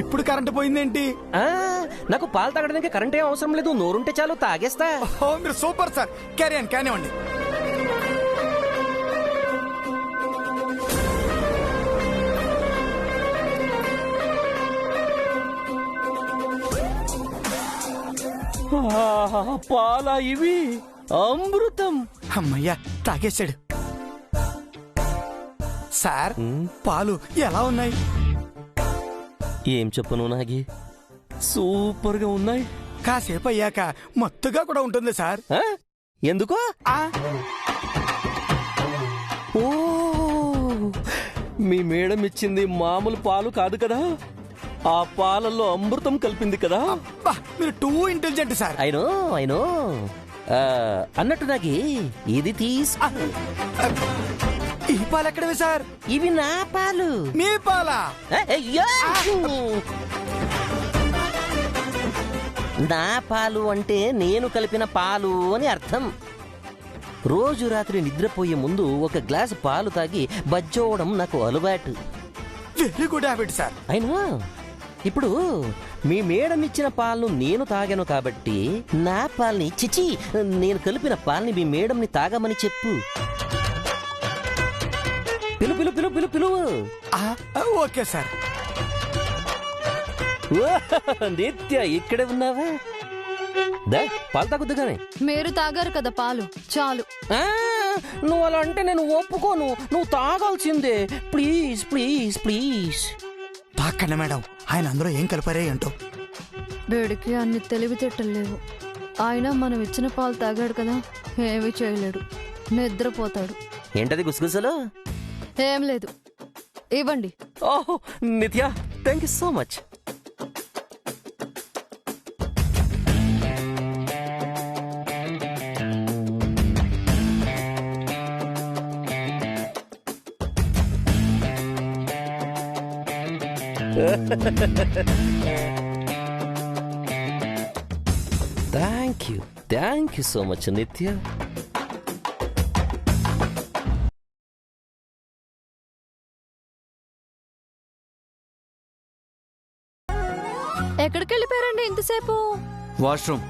ఇప్పుడు కరెంటు పోయిందేంటి? నాకు పాలు తాగడానికి కరెంట్ ఏం అవసరం లేదు, నోరుంటే చాలు తాగేస్తా. మీరు సూపర్ సార్. క్యారీ కానివ్వండి. పాలా ఇవి? అమృతం. అమ్మయ్యా, తాగేశాడు. సార్, పాలు ఎలా ఉన్నాయి? ఏం చెప్పను నాగి, సూపర్ గా ఉన్నాయి. కాసేపు అయ్యాక మత్తుగా కూడా ఉంటుంది సార్. ఎందుకో? ఓ, మీ మేడం ఇచ్చింది మామూలు పాలు కాదు కదా, ఆ పాలల్లో అమృతం కలిపింది కదా. మీరు టూ ఇంటెలిజెంట్ సార్. అయినో అన్నట్టు నాకి ఇది తీసు. ఈ పాలు ఎక్కడవి సార్? ఇవి నా పాలు. మీ పాలా? నా పాలు అంటే నేను కలిపిన పాలు అని అర్థం. రోజు రాత్రి నిద్రపోయే ముందు ఒక గ్లాసు పాలు తాగి బజ్జోవడం నాకు అలవాటు. Very good habit sir. అయినా ఇప్పుడు మీ మేడం ఇచ్చిన పాలను నేను తాగాను కాబట్టి నా పాలని చిచి నేను కలిపిన పాలని మీ మేడంని తాగమని చెప్పు. పిలు పిలు పిలు పిలు పిలువు. Okay sir. నిత్య ఇక్కడే ఉన్నావా? పాలు తాగుద్దుగానే. మీరు తాగారు కదా పాలు, చాలు. నువ్వు అలా అంటే నేను ఒప్పుకోను, నువ్వు తాగాల్సిందే. Please please please. తాకండి మేడం, ఆయన అందులో ఏం కలిపారే ఏంటో. వేడికి అన్ని తెలివితేటలు లేవు. ఆయన మనం ఇచ్చిన పాలు తాగాడు కదా, ఏమీ చేయలేడు, నిద్రపోతాడు. ఏంటది గుసగుసలు? ఏం లేదు, ఇవ్వండి. ఓహో నిత్య, thank you so much. Thank you so much నిత్య. ఎక్కడికి వెళ్ళిపోయారండి ఇంతసేపు? వాష్రూమ్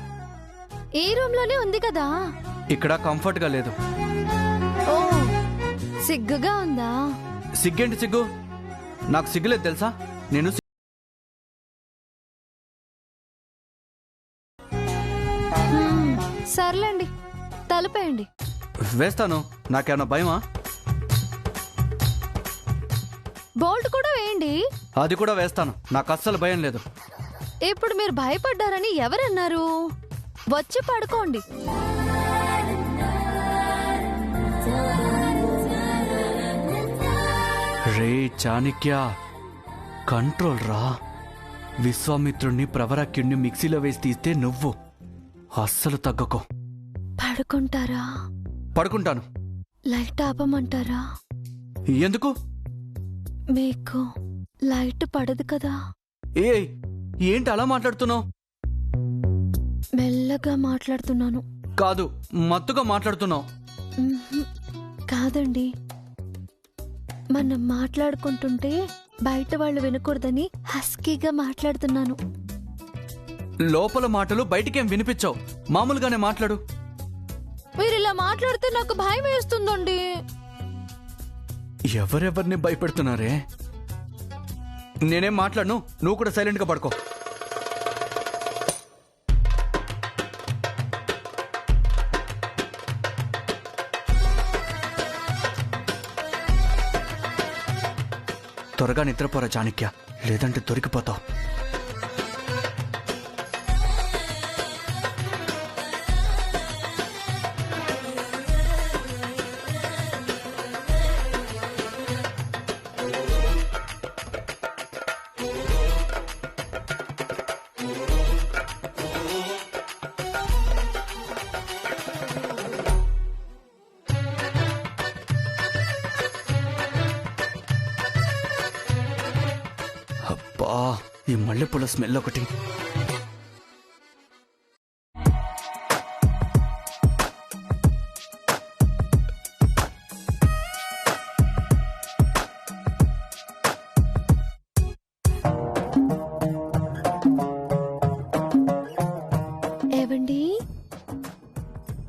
ఈ రూమ్ లోనే ఉంది కదా. ఇక్కడ కంఫర్ట్ గా లేదు. ఓ, సిగ్గుగా ఉందా? సిగ్గేంటి సిగ్గు? నాకు సిగ్గులేదు తెలుసా. నేను సర్లేండి, తలుపేయండి. వేస్తాను. నాకేమన్నా భయమా? బోల్ట్ కూడా వేయండి. అది కూడా వేస్తాను, నాకు అస్సలు భయం లేదు. ఇప్పుడు మీరు భయపడ్డారని ఎవరన్నారు? వచ్చి పడుకోండి. రే చాణక్య, కంట్రోల్ రా. విశ్వామిత్రుణ్ణి ప్రవరాక్యుణ్ణి మిక్సీలో వేసి తీస్తే నువ్వు అస్సలు తగ్గకో. పడుకుంటారా? పడుకుంటాను. లైట్ ఆపమంటారా? ఎందుకు? మీకు లైట్ పడదు కదా. ఏంటి అలా మాట్లాడుతున్నావు? మెల్లగా మాట్లాడుతున్నాను. కాదు, మత్తుగా మాట్లాడుతున్నావు. కాదండి, మనం మాట్లాడుకుంటుంటే బయట వాళ్ళు వినకూడదని హస్కీగా మాట్లాడుతున్నాను. లోపల మాటలు బయటికేం వినిపించావు, మామూలుగానే మాట్లాడు. మీరు ఇలా మాట్లాడితే నాకు భయం వేస్తుందండి. ఎవరెవరిని భయపెడుతున్నారే? నేనేం మాట్లాడను, నువ్వు కూడా సైలెంట్ గా పడుకో. త్వరగా నిద్రపోరా చాణక్య, లేదంటే దొరికిపోతావు. ఈ మల్లెపూల స్మెల్ ఒకటి.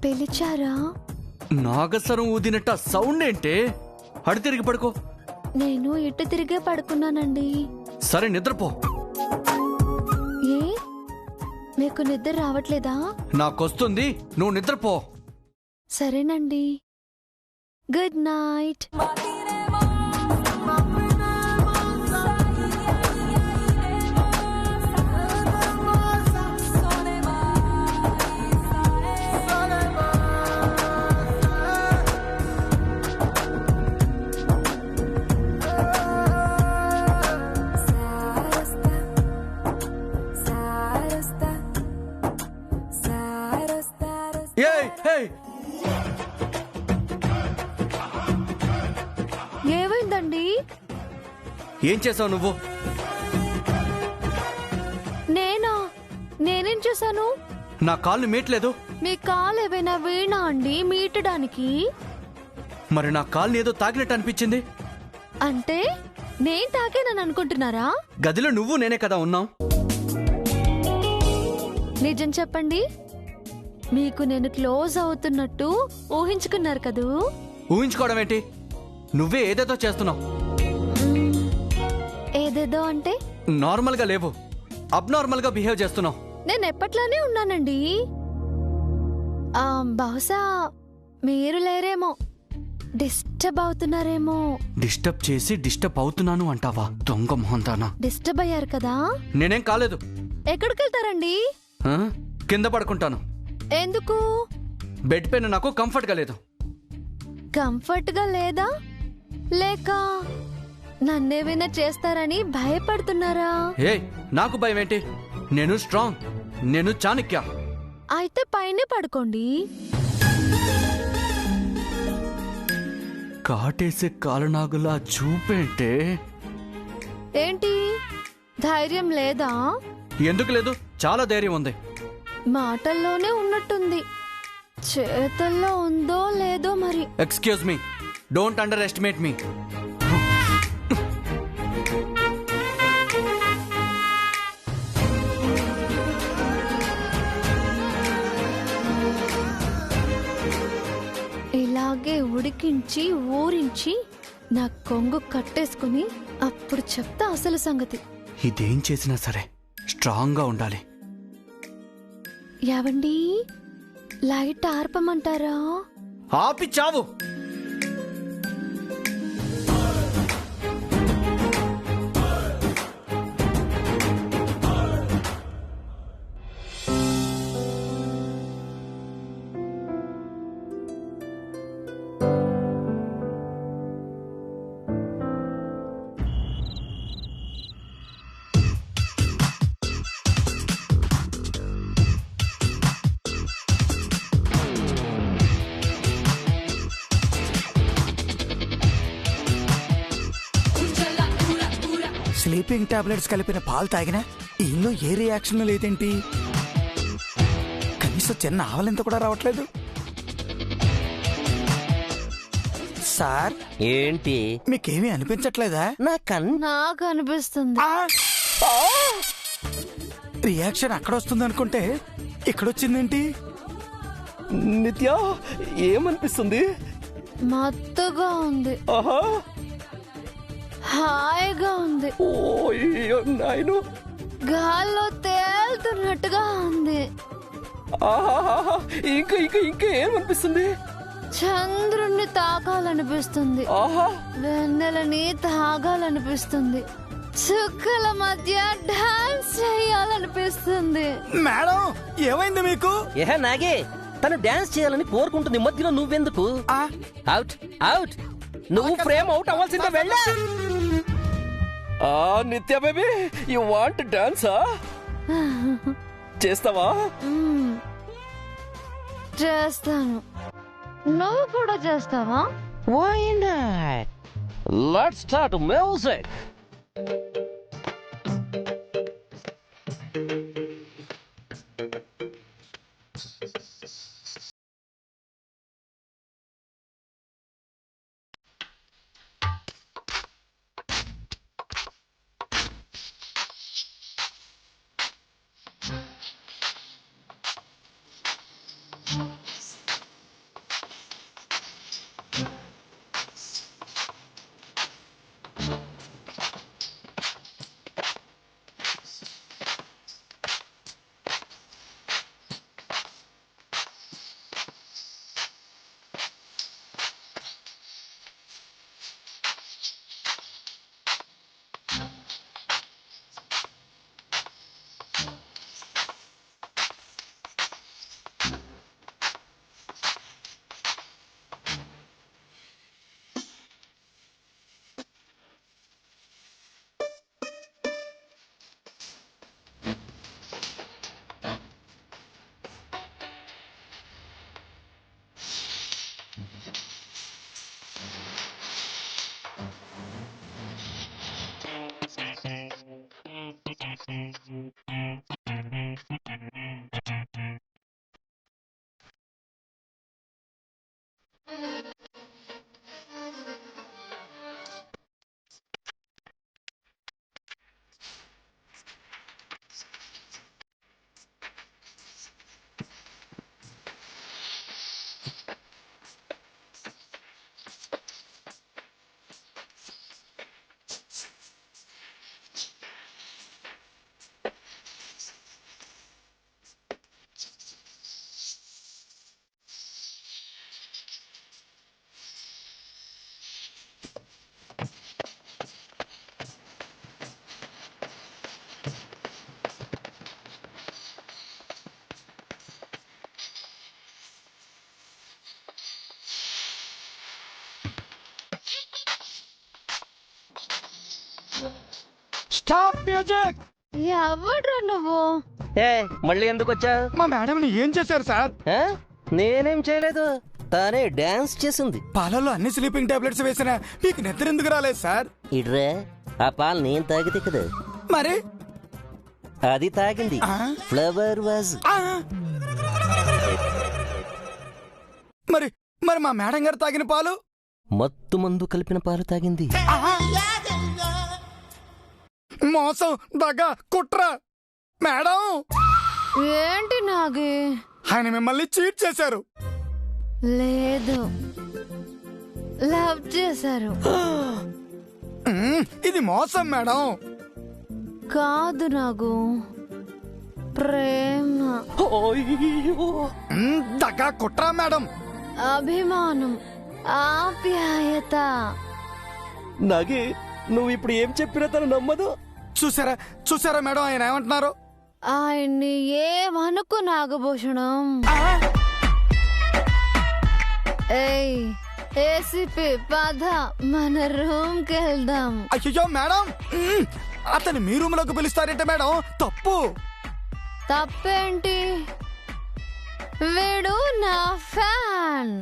పిలిచారా? నాగస్వరం ఊదినట్ట సౌండ్ ఏంటే? అడి తిరిగి పడుకో. నేను ఇటు తిరిగే పడుకున్నానండి. సరే నిద్రపో. ఏ మీకు నిద్ర రావట్లేదా? నాకొస్తుంది, నువ్వు నిద్రపో. సరేనండి, గుడ్ నైట్. ఏయ్, ఏయ్, ఏమైందండి? ఏం చేసావు నువ్వు? నేనేం చేశాను? నా కాళ్ళు మీట్లేదు. మీ కాలు ఏవైనా వీణా అండి మీటడానికి? మరి నా కాళ్ళు ఏదో తాకినట్టు అనిపించింది. అంటే నేను తాకేనని అనుకుంటున్నారా? గదిలో నువ్వు నేనే కదా ఉన్నాం. నిజం చెప్పండి, మీకు నేను క్లోజ్ అవుతున్నట్టు ఊహించుకున్నారు కదూ? ఊహించుకోవడం ఏంటి? నువ్వే ఏదేదో చేస్తున్నావు. ఏదేదో అంటే? నార్మల్ గా లేవు, అబ్నార్మల్ గా బిహేవ్ చేస్తున్నావు. నేను ఎప్పట్లానే ఉన్నానండి. బహుశా మీరు లేరేమో, డిస్టర్బ్ అవుతున్నారేమో. డిస్టర్బ్ చేసి డిస్టర్బ్ అవుతున్నాను అంటావా? దొంగ మొహంతానా. డిస్టర్బ్ అయ్యారు కదా? నేనేం కాలేదు. ఎక్కడికి వెళ్తారండి? ఆ? కింద పడుకుంటాను. ఎందుకు? బెడ్ పైన నాకు కంఫర్ట్ గా లేదు. కంఫర్ట్ గా లేదా, లేక నన్నేమైనా చేస్తారని భయపడుతున్నారా? ఏ నాకు భయం ఏంటి? నేను స్ట్రాంగ్, నేను చాణక్య. అయితే పైనే పడుకోండి. కాటేసే కాలనాగులా చూపేంటే? ఏంటి, ధైర్యం లేదా? ఎందుకు లేదు, చాలా ధైర్యం ఉంది. మాటల్లోనే ఉన్నట్టుంది, చేతల్లో ఉందో లేదో మరి. Excuse me, don't underestimate me. ఇలాగే ఉడికించి ఊరించి నా కొంగు కట్టేసుకుని అప్పుడు చెప్తా అసలు సంగతి. ఇదేం చేసినా సరే స్ట్రాంగ్ గా ఉండాలి. ఏవండి, లైట్ ఆర్పమంటారా? ఆపి చావు. స్లీపింగ్ టాబ్లెట్స్ కలిపిన పాలు తాగినా ఈలో ఏ రియాక్షన్ లేదేంటి? కనీసం చిన్న ఆవలింత కూడా రావట్లేదు. సార్, ఏంటి? మీకేమీ అనిపించట్లేదా? నాకు అనిపిస్తుంది. రియాక్షన్ అక్కడ వస్తుంది అనుకుంటే ఇక్కడొచ్చిందేంటి? నిత్య, ఏమనిపిస్తుంది? మత్తుగా ఉంది, ఆహా, హాయిగా ఉంది, ఓయ్యో నాయను, గాల్లో తేలుతున్నట్టుగా ఉంది. ఆహా, ఇంకా ఇంకా ఇంకా ఏమనిపిస్తుంది? చంద్రుణ్ణి తాకాలనిపిస్తుంది, ఆహా, వెన్నెలని తాగాలనిపిస్తుంది, చుక్కల మధ్య డాన్స్ చేయాలనిపిస్తుంది. మేడం, ఏమైంది మీకు? ఏహే నాగే, తను డాన్స్ చేయాలని కోరుకుంటుంది, మధ్యలో నువ్వెందుకు? అవుట్ అవుట్, నువ్వు ఫ్రేమ్ అవుట్ అవ్వాల్సిందే. వెళ్ళా. నిత్య బేబీ, యు వాంట్ డాన్సా? చేస్తావా? చేస్తాను. నువ్వు కూడా చేస్తావా? Why not? Let's start music. Stop music. ఎవడ్రా నువ్వు? ఏ మళ్ళీ ఎందుకు వచ్చా? మా మేడంని ఏం చేశారు సార్? నేనేం చేయలేదు, తానే డాన్స్ చేసింది. పాలలో అన్ని స్లీపింగ్ టాబ్లెట్స్ వేసినా మీకు నిద్ర ఎందుకు రాలేదు సార్? ఇడ్రే, ఆ పాలు నేను తాగితే కదా, మరి అది తాగింది. Flower vase. మరి మరి మా మేడం గారు తాగిన పాలు మత్తు మందు కలిపిన పాలు తాగింది. మోసం, దగ, కుట్ర. మేడం, ఏంటి నాగి? ఆయన మిమ్మల్ని చీట్ చేశారు. లేదు, లవ్ చేశారు. ఇది మోసం మేడం. కాదు నాగు, ప్రేమ, దగ, కుట్ర మేడం. అభిమానం, ఆప్యాయత. నాగి, నువ్వు ఇప్పుడు ఏం చెప్పినా తను నమ్మదు. చూసారా చూసారా మేడం ఆయన ఏమంటున్నారు? ఆయన్ని ఏమనుకు నాగభూషణం. ఏయ్ ఏసీపీ, పద మన రూమ్కి వెళ్దాం. అయ్యో మేడం, అతను మీ రూమ్ లోకి పిలుస్తారంటే మేడం తప్పు. తప్పేంటి? వీడు నా ఫ్యాన్.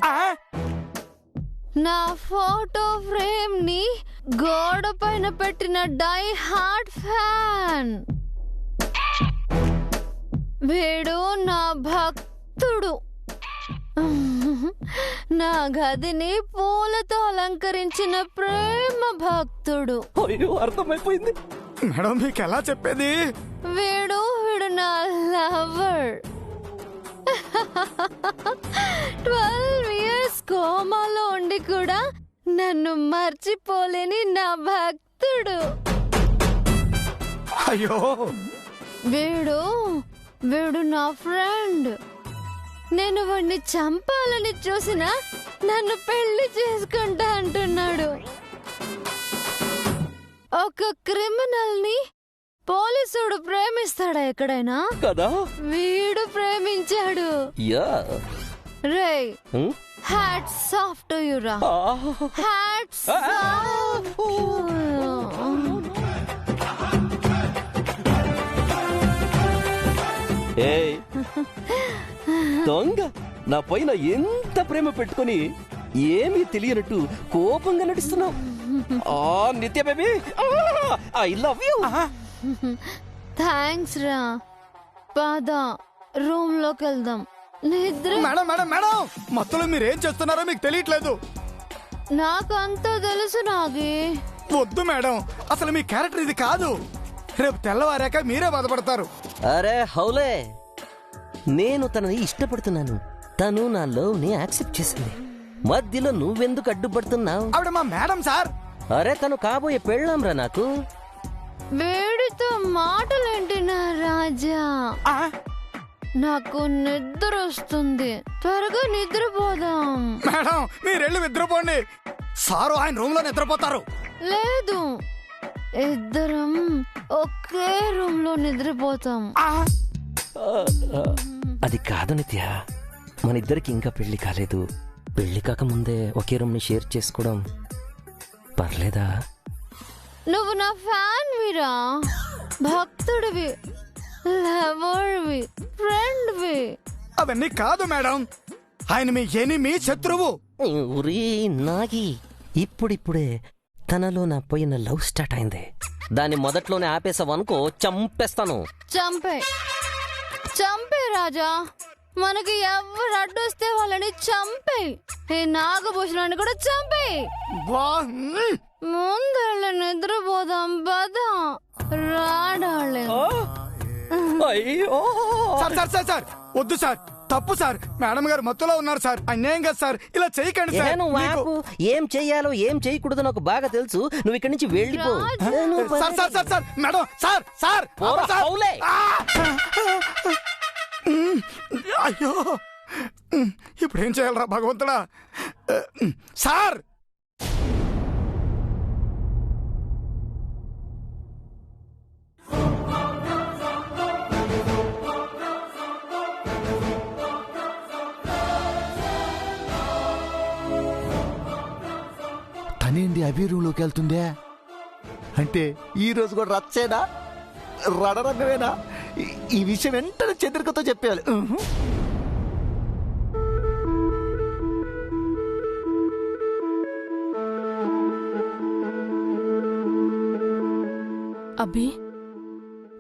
నా ఫోటో ఫ్రేమ్ ని గోడ పైన పెట్టిన డై హార్ట్ ఫ్యాన్. వీడు నా భక్తుడు. నా గదిని పూలతో అలంకరించిన ప్రేమ భక్తుడు. అయ్యో, అర్థమైపోయింది మేడం. మీకు ఎలా చెప్పేది? వీడు నా లవర్. 12 years కోమాలో ఉండి కూడా నన్ను మర్చిపోలేని నా భక్తుడు. అయ్యో, వీడు నా ఫ్రెండ్. నేను వాడిని చంపాలని చూసినా నన్ను పెళ్లి చేసుకుంటా అంటున్నాడు. ఒక క్రిమినల్ ని పోలీసుడు ప్రేమిస్తాడా ఎక్కడైనా? కదా, వీడు ప్రేమించాడు. రేయ్, హ్యాట్స్ ఆఫ్ టు యు రా. Hats off. ఏయ్ దొంగ, నా పైన ఎంత ప్రేమ పెట్టుకొని ఏమీ తెలియనట్టు కోపంగా నటిస్తున్నావు. నిత్య baby, I love you. Thanks రా. పద రూమ్ లోకి వెళ్దాం. నిద్ర. మేడం మేడం మేడం, మొత్తంలో మీరేం చేస్తున్నారో మీకు తెలియట్లేదు. నాకంతా తెలుసు నాగి. వద్దు మేడం, అసలు మీ క్యారెక్టర్ ఇది కాదు. రేపు తెల్లవారాక మీరే బాధపడతారు. అరే హౌలే, నేను తనని ఇష్టపడుతున్నాను. తను నా లవ్ ని యాక్సెప్ట్ చేసింది. మధ్యలో నువ్వెందుకు అడ్డుపడుతున్నావు? ఆవిడ మా మేడం సార్. అరే తను కాబోయే పెళ్ళాంరా నాకు. వేడితో మాటలేంటి నా రాజా? నాకు నిద్ర వస్తుంది. త్వరగా నిద్రపోదాం. మేడం మీరెళ్ళి నిద్రపోండి. సారు ఆయన రూమ్ లో నిద్రపోతారు. లేదు, ఇద్దరం ఒకే రూమ్ లో నిద్రపోతాం. అది కాదు నిత్య, మన ఇద్దరికి ఇంకా పెళ్లి కాలేదు. పెళ్లి కాకముందే ఒకే రూమ్ ని షేర్ చేసుకోవడం పర్లేదా? నువ్వు నా ఫ్యాన్ విరా, భక్తుడివి, లవర్వి, ఫ్రెండ్వి. అవన్నీ కాదు మేడం, ఆయన మీ ఎనిమి, శత్రువు. ఉరీ నాగి, ఇప్పుడిప్పుడే తనలో నా పోయిన లవ్ స్టార్ట్ అయింది. దాన్ని మొదట్లోనే ఆపేసావనుకో చంపేస్తాను. చంపే రాజా, మనకి ఎవరు అడ్డొస్తే వాళ్ళని చంపేయి. ఈ నాగభూషణాన్ని కూడా చంపేయి. ముందళ్ళ నిద్రపోదాం పదా రాడాళ్ళే. అయ్యో సార్ సార్ సార్ సార్ వద్దు సార్, తప్పు సార్. మేడం గారు మత్తులో ఉన్నారు సార్, అన్యాయం కదా సార్, ఇలా చేయకండి ఏ సార్. నువ్వు ఆపు. ఏం చెయ్యాలో ఏం చేయకూడదు నాకు బాగా తెలుసు. నువ్వు ఇక్కడి నుంచి వెళ్ళిపో. నువ్వు sir sir sir sir madam sir sir పోరా, సార్. పోలే. అయ్యో ఇప్పుడు ఏం చేయాలరా భగవంతుడా. సార్ తనేంటి అభి రూమ్లోకి వెళ్తుందే అంటే ఈ రోజు కూడా రచ్చేనా రడరన్నవేనా? ఈ విషయం వెంటనే చంద్రికతో చెప్పేయాలి. అభి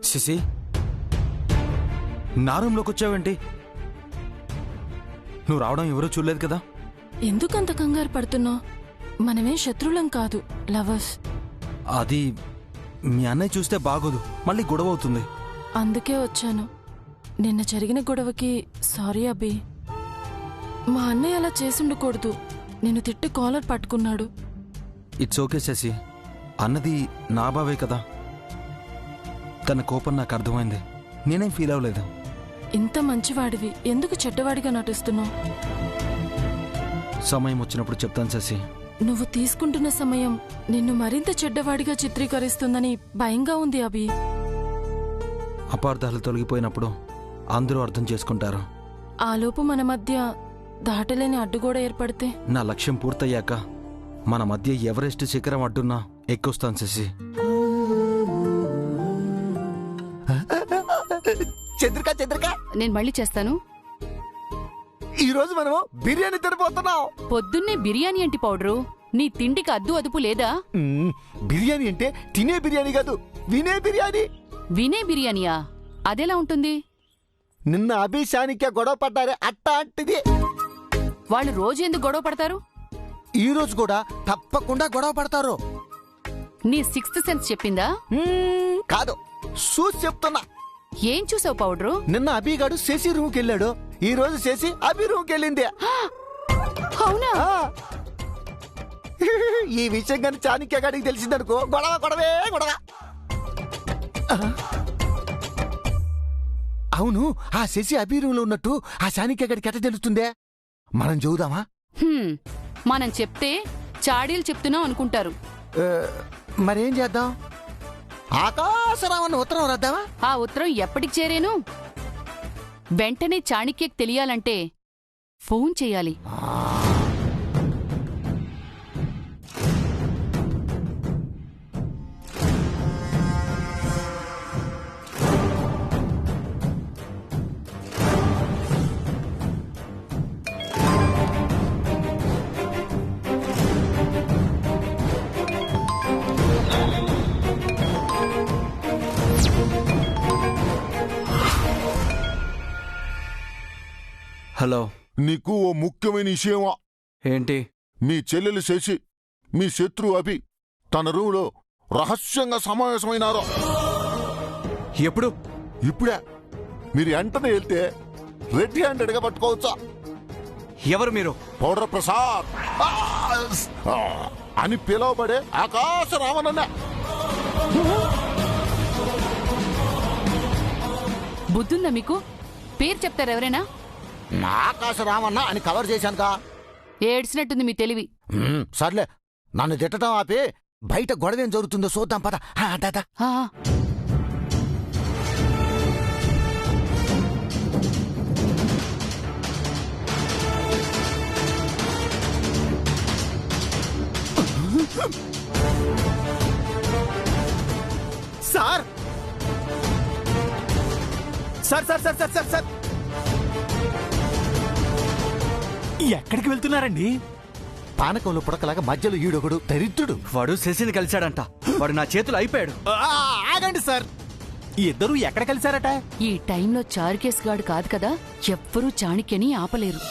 శశి, నా రూమ్లోకి వచ్చావేంటి? నువ్వు రావడం ఎవరూ చూడలేదు కదా. ఎందుకంత కంగారు పడుతున్నావు? మనమే శత్రువులం కాదు, లవర్స్. అది మీ అన్నయ్య చూస్తే బాగోదు, మళ్ళీ గొడవ అవుతుంది. అందుకే వచ్చాను. నిన్న జరిగిన గొడవకి సారీ అభి. మా అన్నయ్య అలా చేసుండకూడదు. నేను తిట్టి కాలర్ పట్టుకున్నాడు. ఇట్స్ ఓకే శశి, అన్నది నా బావే కదా. తన కోపం నాకు అర్థమైంది, నేనేం ఫీల్ అవ్వలేదు. ఇంత మంచివాడివి ఎందుకు చెడ్డవాడిగా నటిస్తున్నావు? సమయం వచ్చినప్పుడు చెప్తాను శశి. నువ్వు తీసుకుంటున్న సమయం నిన్ను మరింత చెడ్డవాడిగా చిత్రీకరిస్తుందని భయంగా ఉంది అభి. అపార్థాలు తొలగిపోయినప్పుడు అందరూ అర్థం చేసుకుంటారు. ఆలోపు మన మధ్య దాటలేని అడ్డుగోడ ఏర్పడితే? నా లక్ష్యం పూర్తయ్యాక మన మధ్య ఎవరెస్ట్ శిఖరం అడ్డున్నా ఎక్కొస్తాను శశి. చంద్రిక చంద్రిక, నేను మళ్ళీ చేస్తాను. ఈ రోజు మనము బిర్యానీ తినబోతున్నాం. పొద్దున్నే బిర్యానీ ఏంటి పౌడరు? నీ తిండికి అద్దు అదుపు లేదా? బిర్యానీ అంటే తినే బిర్యానీ కాదు, వినే బిర్యానీ. వినే బిర్యానీయా? అదెలా ఉంటుంది? నిన్న అభిషానికే గొడవ పడ్డారే అట్టాంటిది. వాళ్ళు రోజు ఎందుకు గొడవ పడతారు? ఈ రోజు కూడా తప్పకుండా గొడవ పడతారు. నీ సిక్స్త్ సెన్స్ చెప్పిందా? కాదు, చూసి చెప్తున్నా. ఏం చూసావు పౌడరు? నిన్న అభిగాడు శశి రూమ్కి వెళ్ళాడు, ఈ రోజు శశి అభి రూమ్కి వెళ్ళింది. అవునా? ఆ. ఈ విషయం కానీ చాణక్య గారికి తెలిసిందనుకో గొడవ గొడవే గొడవ. అవును, ఆ శశి అభి రూమ్ లో ఉన్నట్టు ఆ చాణక్య గారికి ఎట్ట తెలుస్తుందే? మనం చూద్దామా? మనం చెప్తే చాడీలు చెప్తున్నాం అనుకుంటారు. మరేం చేద్దాం? ఆకాశరామన్న ఉత్తరం రాద్దామా? ఆ ఉత్తరం ఎప్పటికి చేరేను? వెంటనే చాణక్యకి తెలియాలంటే ఫోన్ చేయాలి. హలో. నీకు ఓ ముఖ్యమైన విషయమా? ఏంటి? మీ చెల్లెలు శశి మీ శత్రు అభి తన రూమ్లో రహస్యంగా సమావేశమైనారు. ఎప్పుడు? ఇప్పుడే. మీరు వెంటనే వెళ్తే రెడ్ హ్యాండెడ్ గా పట్టుకోవచ్చా? ఎవరు మీరు? పౌడర్ ప్రసాద్ అని పిలువబడే ఆకాశ రామనన్న. బుద్ధుందా మీకు? పేరు చెప్తారు ఎవరైనా? ఆకాశ రామన్న అని కవర్ చేశానుగా. ఏడ్చినట్టుంది మీ తెలివి. సర్లే, నన్ను తిట్టడం ఆపి బయట గొడవేం జరుగుతుందో చూద్దాం పద. దాదా ఆ, sir sir sir sir sir sir sir ఎక్కడికి వెళ్తున్నారండి? పానకంలో పుడకలాగా మధ్యలో ఈడొకడు దరిద్రుడు. వాడు శశిని కలిశాడంట. వాడు నా చేతులు అయిపోయాడు. ఆగండి సార్, ఇద్దరూ ఎక్కడ కలిశారట? ఈ టైంలో చారుకేస్ గాడు కాదు కదా, ఎవ్వరూ చాణక్యని ఆపలేరు.